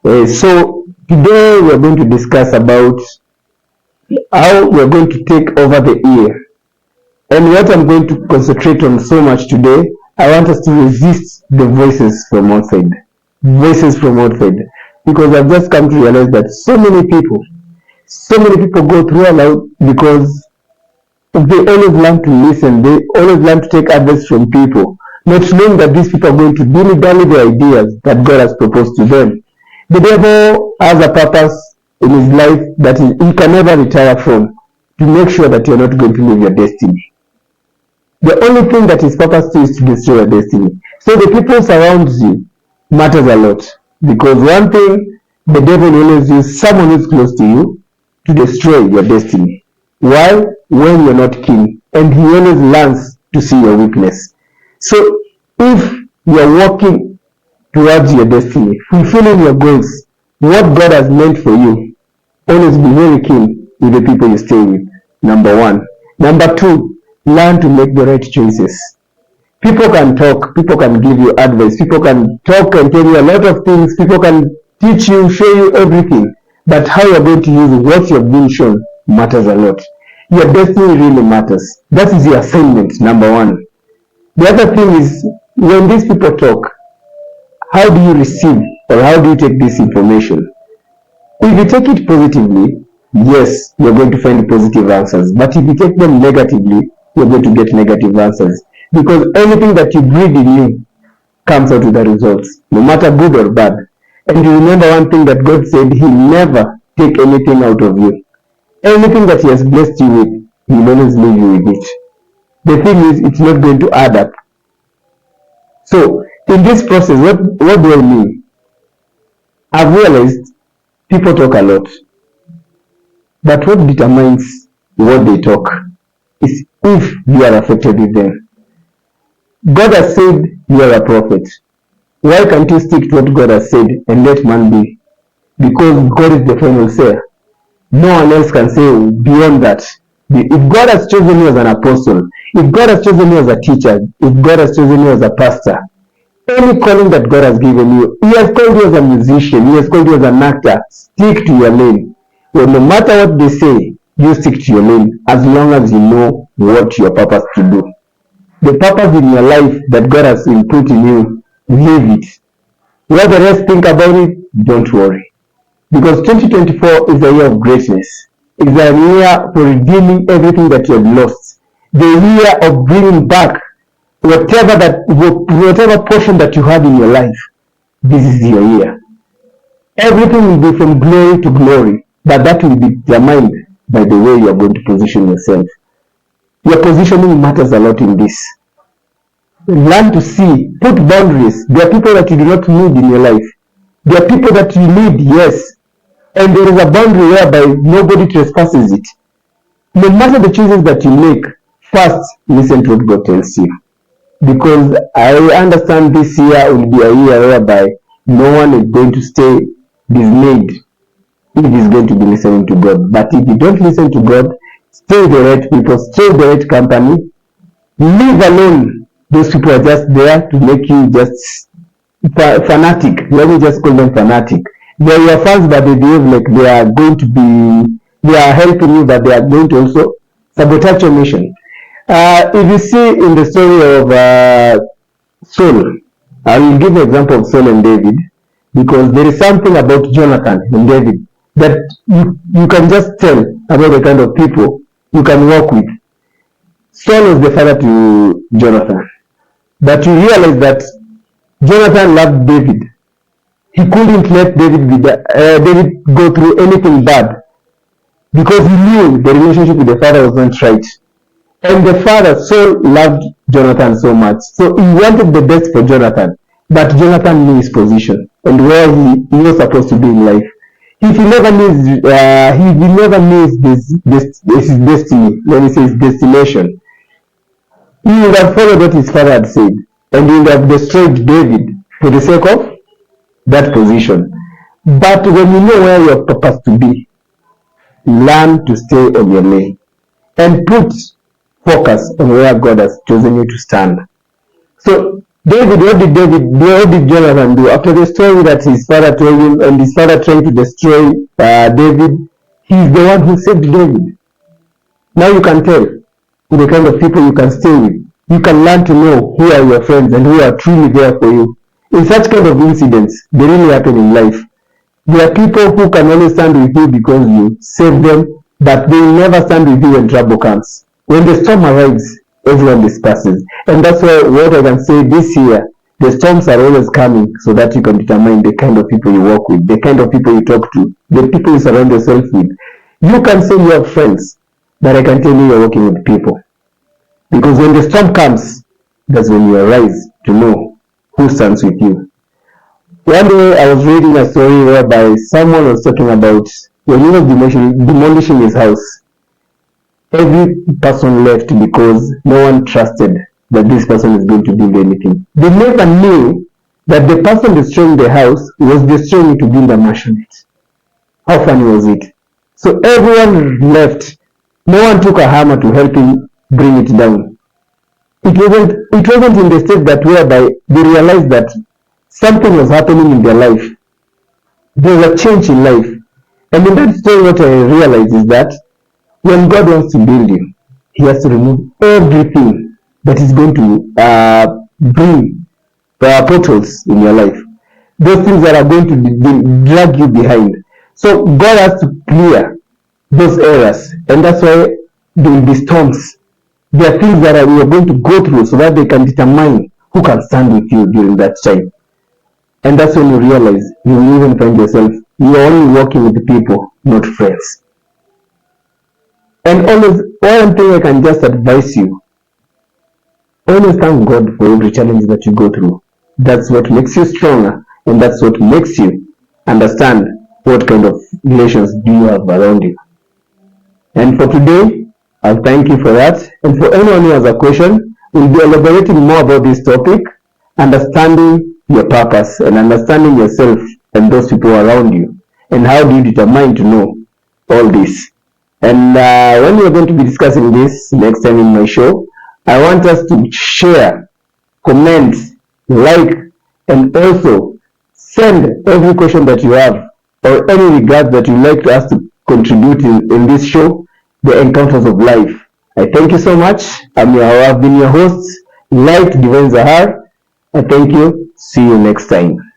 So today we are going to discuss about how we are going to take over the ear. And what I'm going to concentrate on so much today, I want us to resist the voices from outside. Voices from outside. Because I've just come to realize that so many people go through a lot because they always learn to listen. They always learn to take advice from people, not knowing that these people are going to dilly-dally the ideas that God has proposed to them. The devil has a purpose in his life that he can never retire from, to make sure that you're not going to live your destiny. The only thing that his purpose is to destroy your destiny. So the people surrounds you matters a lot, because one thing, the devil will always use someone who's close to you to destroy your destiny. Why? When you're not keen, and he always learns to see your weakness. So if you're walking towards your destiny, fulfilling your goals, what God has meant for you, always be very keen with the people you stay with. Number one. Number two, learn to make the right choices. People can talk, people can give you advice, people can talk and tell you a lot of things, people can teach you, show you everything, but how you're going to use it, what you've been shown, matters a lot. Your destiny really matters. That is your assignment, number one. The other thing is, when these people talk, how do you receive or how do you take this information? If you take it positively, yes, you're going to find positive answers. But if you take them negatively, you're going to get negative answers. Because anything that you breed in you comes out with the results, no matter good or bad. And you remember one thing that God said, He'll never take anything out of you. Anything that He has blessed you with, He will always leave you with it. The thing is, it's not going to add up. So, in this process, what do I mean? I've realized people talk a lot. But what determines what they talk is if you are affected with them. God has said you are a prophet. Why can't you stick to what God has said and let man be? Because God is the final say. No one else can say beyond that. If God has chosen you as an apostle, if God has chosen you as a teacher, if God has chosen you as a pastor, any calling that God has given you, He has called you as a musician, He has called you as an actor, stick to your lane. Well, no matter what they say, you stick to your lane as long as you know what your purpose to do. The purpose in your life that God has input in you, live it. What the rest think about it, don't worry. Because 2024 is a year of greatness. It's a year for redeeming everything that you have lost. The year of bringing back whatever portion that you had in your life. This is your year. Everything will be from glory to glory, but that will be determined by the way you are going to position yourself. Your positioning matters a lot in this. Learn to see, put boundaries. There are people that you do not need in your life. There are people that you need, yes, and there is a boundary whereby nobody trespasses it. No matter the choices that you make, first listen to what God tells you. Because I understand this year will be a year whereby no one is going to stay dismayed if he's going to be listening to God. But if you don't listen to God, stay with the right people, stay with the right company, leave alone. Those people are just there to make you just fanatic. Let me just call them fanatic. They are your fans, but they behave like they are helping you, but they are going to also sabotage your mission. If you see in the story of Saul, I will give an example of Saul and David, because there is something about Jonathan and David that you can just tell about the kind of people you can work with. Saul was the father to Jonathan, but you realize that Jonathan loved David. He couldn't let David go through anything bad, because he knew the relationship with the father was not right. And the father, Saul, loved Jonathan so much. So he wanted the best for Jonathan. But Jonathan knew his position and where he was supposed to be in life. If he never knows his destiny, when he says destination, he would have followed what his father had said. And he would have destroyed David for the sake of that position. But when you know where you're supposed to be, learn to stay on your lane and put focus on where God has chosen you to stand. So What did Jonathan do? After the story that his father told him and his father trying to destroy David, he's the one who saved David. Now you can tell the kind of people you can stay with. You can learn to know who are your friends and who are truly there for you. In such kind of incidents, they really happen in life. There are people who can only stand with you because you save them, but they will never stand with you when trouble comes. When the storm arrives, everyone disperses. And that's why what I can say this year, the storms are always coming so that you can determine the kind of people you work with, the kind of people you talk to, the people you surround yourself with. You can say you have friends, but I can tell you you're working with people. Because when the storm comes, that's when you arise to know who stands with you. One day I was reading a story whereby someone was talking about when he was demolishing his house, every person left because no one trusted that this person is going to build anything. They never knew that the person destroying the house was destroying it to build a maisonette. How funny was it? So everyone left. No one took a hammer to help him bring it down. It wasn't in the state that whereby they realized that something was happening in their life. There was a change in life. And in that story, what I realized is that when God wants to build you, He has to remove everything that is going to bring potholes in your life. Those things that are going to drag you behind. So God has to clear those areas. And that's why there will be storms. There are things that we are going to go through so that they can determine who can stand with you during that time. And that's when you realize you will even find yourself, you are only working with the people, not friends. And always, one thing I can just advise you, always thank God for every challenge that you go through. That's what makes you stronger, and that's what makes you understand what kind of relations do you have around you. And for today, I'll thank you for that. And for anyone who has a question, we'll be elaborating more about this topic, understanding your purpose and understanding yourself and those people around you. And how do you determine to know all this? And when we're going to be discussing this next time in my show, I want us to share, comment, like, and also send every question that you have or any regards that you'd like us to contribute in this show, The Encounters of Life. I thank you so much. I've been your host, Light Divine Zahar. I thank you. See you next time.